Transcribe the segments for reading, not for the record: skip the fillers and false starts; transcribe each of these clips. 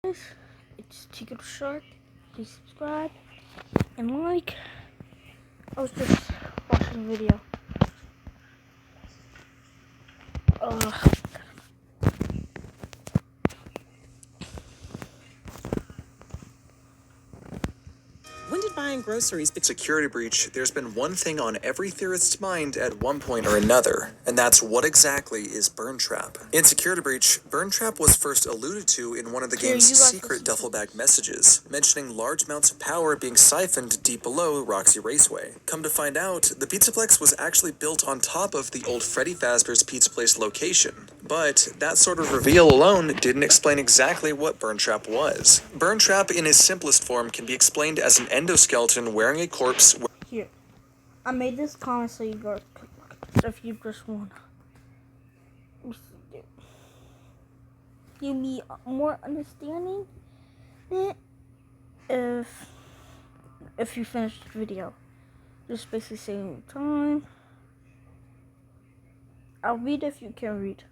guys, it's Ticket Shark. Please subscribe and like. I was just watching a video. When did buying groceries become security breach? There's been one thing on every theorist's mind at one point or another, and that's what exactly is Burn Trap. In Security Breach, Burn Trap was first alluded to in one of the game's secret duffel bag messages, mentioning large amounts of power being siphoned deep below Roxy Raceway. Come to find out, the Pizzaplex was actually built on top of the old Freddy Fazbear's Pizza Place location. But that sort of reveal alone didn't explain exactly what Burn Trap was. Burn Trap in its simplest form can be explained as an endoskeleton wearing a corpse. Here, I made this comment so you guys could look if you just want to give me more understanding if you finish the video. Just basically saying time. I'll read if you can read.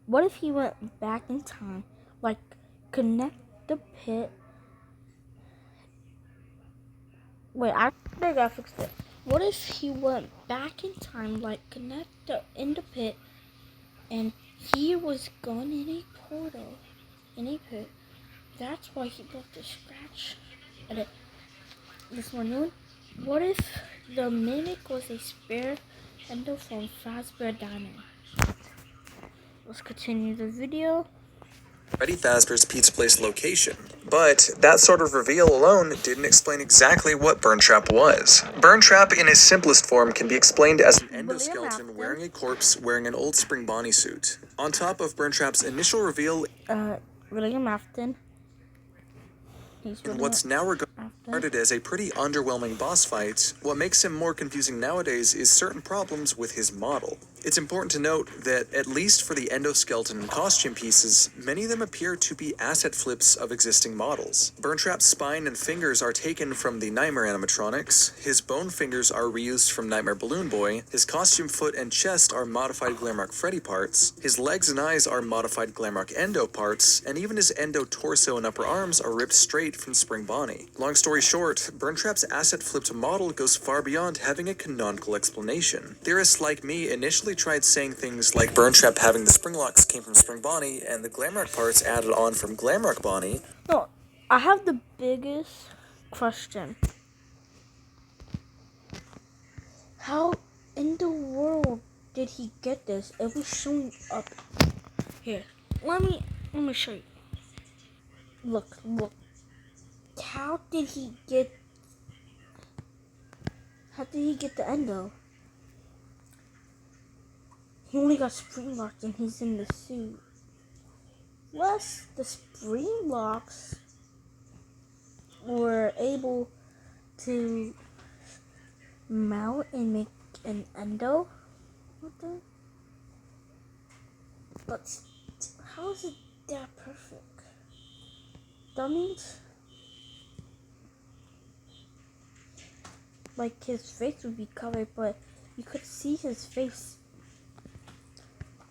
What if he went back in time, like connect the pit? Wait, I think I fixed it. What if he went back in time, like connect in the pit, and he was gone in a portal, in a pit? That's why he left a scratch at it. This one. What if the mimic was a spare endo from Fazbear Diamond? Let's continue the video. Freddy Fazbear's Pizza Place location. But that sort of reveal alone didn't explain exactly what Burn Trap was. Burn Trap in its simplest form can be explained as an endoskeleton wearing a corpse wearing an old Spring Bonnie suit. On top of Burn Trap's initial reveal, William Afton. What's now regarded as a pretty underwhelming boss fight, what makes him more confusing nowadays is certain problems with his model. It's important to note that, at least for the endoskeleton and costume pieces, many of them appear to be asset flips of existing models. Burn Trap's spine and fingers are taken from the Nightmare animatronics, his bone fingers are reused from Nightmare Balloon Boy, his costume foot and chest are modified Glamrock Freddy parts, his legs and eyes are modified Glamrock Endo parts, and even his Endo torso and upper arms are ripped straight from Spring Bonnie. Long story short, Burn Trap's asset flipped model goes far beyond having a canonical explanation. Theorists like me initially tried saying things like Burn Trap having the spring locks came from Spring Bonnie and the Glamrock parts added on from Glamrock Bonnie. No, I have the biggest question. How in the world did he get this? It was showing up here. Let me show you. Look. How did he get the endo? He only got spring locks and he's in the suit. Plus, the spring locks were able to mount and make an endo. But how is it that perfect? That means like his face would be covered, but you could see his face.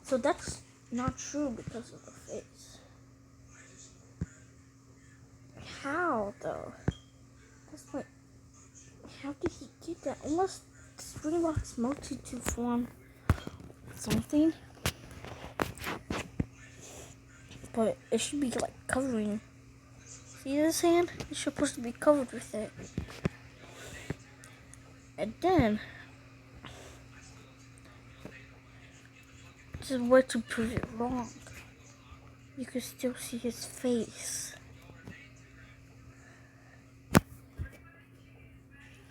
So that's not true because of the face. How though? That's like, how did he get that? Unless the spring locks melted to form something. But it should be like covering. See this hand? It's supposed to be covered with it. And then, this is a way to prove it wrong. You can still see his face.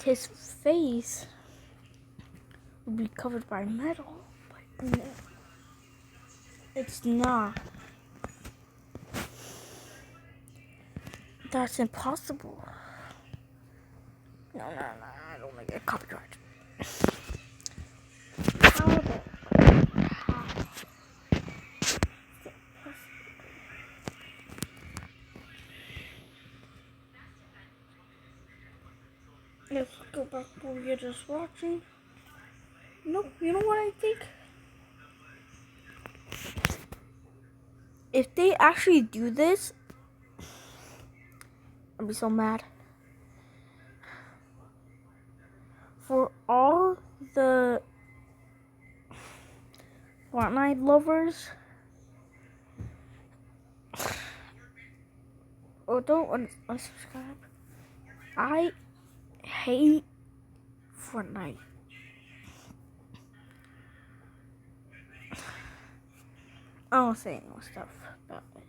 His face will be covered by metal, but no, it's not. That's impossible. No, I don't want to get copyrighted. How the Let's go back to what you're just watching. No, you know what I think? If they actually do this, I'd be so mad. For all the Fortnite lovers, or don't unsubscribe. I hate Fortnite. I don't say no stuff about it.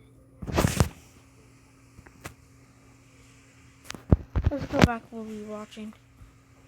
Let's go back to what we were watching.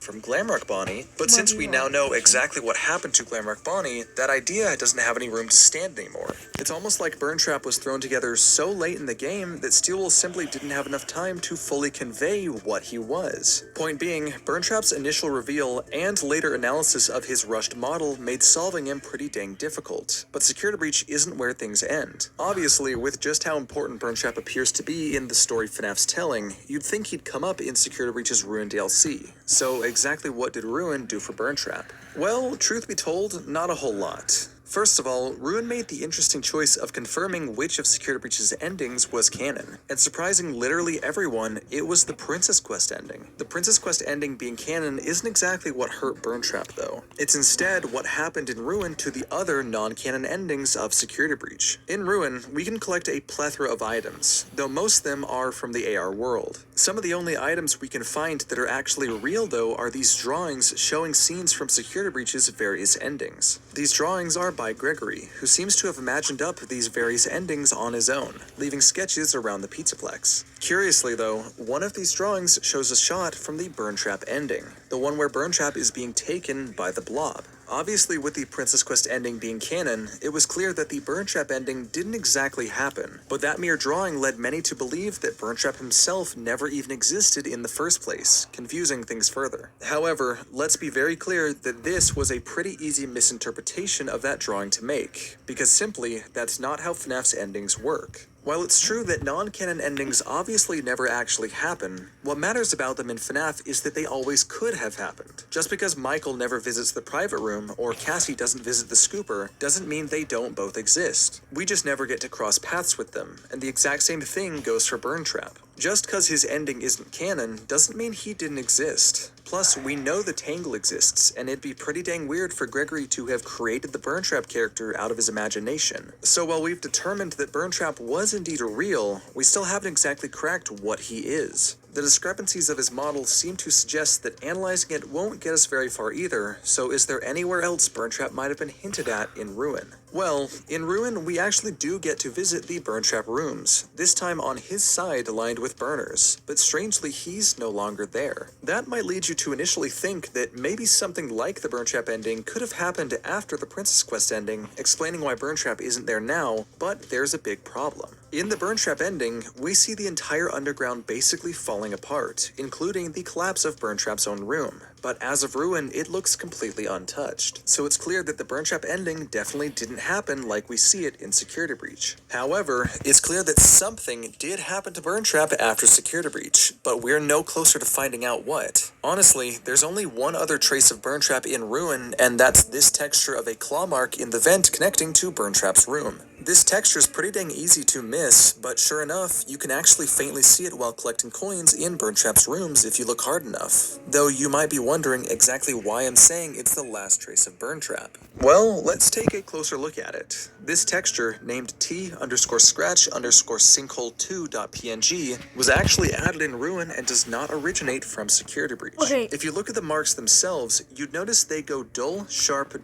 From Glamrock Bonnie, but since we now know exactly what happened to Glamrock Bonnie, that idea doesn't have any room to stand anymore. It's almost like Burntrap was thrown together so late in the game that Steelwool simply didn't have enough time to fully convey what he was. Point being, Burntrap's initial reveal and later analysis of his rushed model made solving him pretty dang difficult. But Security Breach isn't where things end. Obviously, with just how important Burntrap appears to be in the story FNAF's telling, you'd think he'd come up in Security Breach's Ruin DLC. So exactly what did Ruin do for Burntrap? Well, truth be told, not a whole lot. First of all, Ruin made the interesting choice of confirming which of Security Breach's endings was canon, and surprising literally everyone, it was the Princess Quest ending. The Princess Quest ending being canon isn't exactly what hurt Burntrap though. It's instead what happened in Ruin to the other non-canon endings of Security Breach. In Ruin, we can collect a plethora of items, though most of them are from the AR world. Some of the only items we can find that are actually real though are these drawings showing scenes from Security Breach's various endings. These drawings are by Gregory, who seems to have imagined up these various endings on his own, leaving sketches around the Pizzaplex. Curiously though, one of these drawings shows a shot from the Burntrap ending, the one where Burntrap is being taken by the Blob. Obviously, with the Princess Quest ending being canon, it was clear that the Burntrap ending didn't exactly happen, but that mere drawing led many to believe that Burntrap himself never even existed in the first place, confusing things further. However, let's be very clear that this was a pretty easy misinterpretation of that drawing to make, because simply, that's not how FNAF's endings work. While it's true that non-canon endings obviously never actually happen, what matters about them in FNAF is that they always could have happened. Just because Michael never visits the private room or Cassie doesn't visit the scooper doesn't mean they don't both exist. We just never get to cross paths with them, and the exact same thing goes for Burntrap. Just cause his ending isn't canon doesn't mean he didn't exist. Plus, we know the Tangle exists, and it'd be pretty dang weird for Gregory to have created the Burntrap character out of his imagination. So while we've determined that Burntrap was indeed real, we still haven't exactly cracked what he is. The discrepancies of his model seem to suggest that analyzing it won't get us very far either, so is there anywhere else Burntrap might have been hinted at in Ruin? Well, in Ruin, we actually do get to visit the Burntrap rooms, this time on his side lined with burners, but strangely he's no longer there. That might lead you to initially think that maybe something like the Burntrap ending could have happened after the Princess Quest ending, explaining why Burntrap isn't there now, but there's a big problem. In the Burntrap ending, we see the entire underground basically falling apart, including the collapse of Burntrap's own room. But as of Ruin, it looks completely untouched. So it's clear that the Burntrap ending definitely didn't happen like we see it in Security Breach. However, it's clear that something did happen to Burntrap after Security Breach, but we're no closer to finding out what. Honestly, there's only one other trace of Burntrap in Ruin, and that's this texture of a claw mark in the vent connecting to Burntrap's room. This texture is pretty dang easy to miss, but sure enough, you can actually faintly see it while collecting coins in Burntrap's rooms if you look hard enough. Though you might be wondering exactly why I'm saying it's the last trace of Burntrap. Well, let's take a closer look at it. This texture, named T_scratch_sinkhole2.png, was actually added in Ruin and does not originate from Security Breach. Okay. If you look at the marks themselves, you'd notice they go dull, sharp,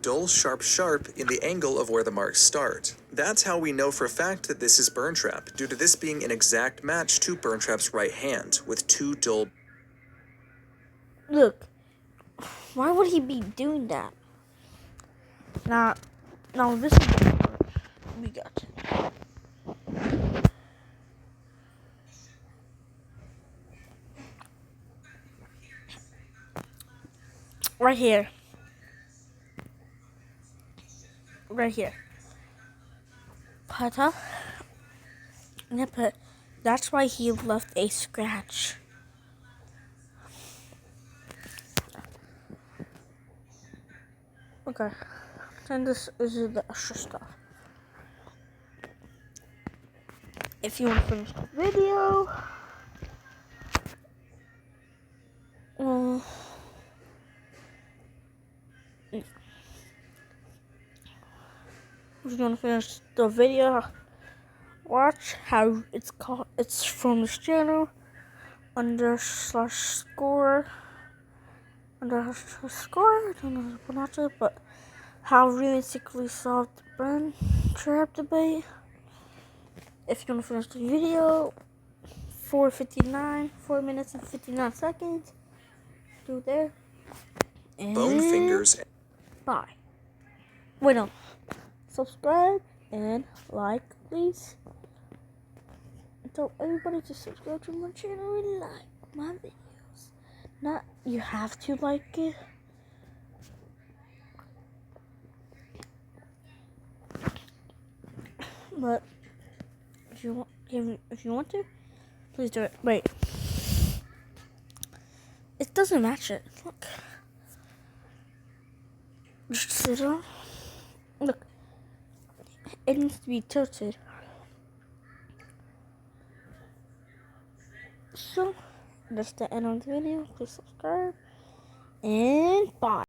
sharp in the angle of where the marks start. That's how we know for a fact that this is Burntrap, due to this being an exact match to Burntrap's right hand, with two dull... Look, why would he be doing that? Now, this is the part we got. Right here. Right here. Pata. That's why he left a scratch. Okay. And this is the extra stuff. if you want to finish the video, if you want to finish the video, watch how it's called. It's from this channel _score. I don't know how to pronounce it, but how realistically solved the brain trap debate. If you want to finish the video, 4 minutes and 59 seconds. Do there. And Bone fingers. bye. Wait, no. Subscribe and like, please. And tell everybody to subscribe to my channel and like my videos. Not you have to like it. But if you want to, please do it. Wait. It doesn't match it. Look. Just sit on. Look. It needs to be tilted. So, that's the end of the video. Please subscribe. And bye.